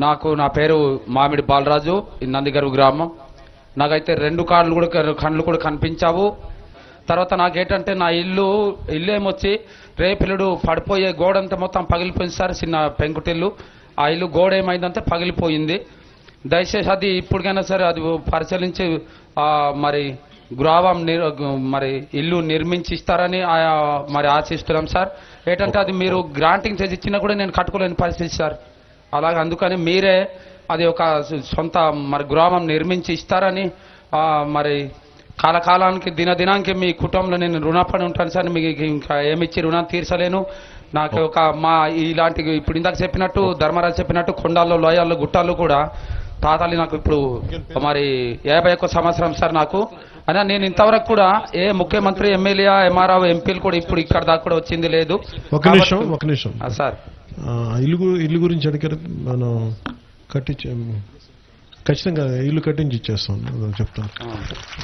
నా పేరు మామిడి బాలరాజు, నందిగరు గ్రామం. నాకైతే 2 కళ్ళు కూడా కనిపించావు. తర్వాత నాకేంటంటే నా ఇల్లు ఏమొచ్చి రేపిల్లుడు పడిపోయే గోడంతా మొత్తం పగిలిపోయింది సార్. చిన్న పెంకుటిల్లు, ఆ ఇల్లు గోడ ఏమైందంటే పగిలిపోయింది. దయచేసి అది ఇప్పటికైనా సరే అది పరిశీలించి మరి గృహం మరి ఇల్లు నిర్మించి ఇస్తారని మరి ఆశిస్తున్నాం సార్. ఏంటంటే అది మీరు గ్రాంటింగ్ చేసి ఇచ్చినా కూడా నేను కట్టుకోలేని పరిస్థితి సార్. అలాగే అందుకని మీరే అది ఒక సొంత మరి గృహం నిర్మించి ఇస్తారని మరి కాలకాలానికి దినానికి మీ కుటుంబంలో నేను రుణపడి ఉంటాను సార్. మీకు ఇంకా ఏమిచ్చి రుణం తీర్చలేను. నాకు ఒక ఇలాంటి ఇప్పుడు ఇందాక చెప్పినట్టు ధర్మరాజు చెప్పినట్టు కొండల్లో, లోయల్లో, గుట్టాల్లో కూడా తాతాలి నాకు ఇప్పుడు మరి 51 సంవత్సరం సార్ నాకు. అయినా నేను ఇంతవరకు కూడా ఏ ముఖ్యమంత్రి, ఎమ్మెల్యే, ఎంఆర్ఓ, ఎంపీలు కూడా ఇప్పుడు ఇక్కడ దాకా కూడా వచ్చింది లేదు. ఒక నిమిషం సార్, ఇల్లు గురించి అడిగారు. మనం ఖచ్చితంగా ఇల్లు కట్టించి ఇచ్చేస్తాం చెప్తాను.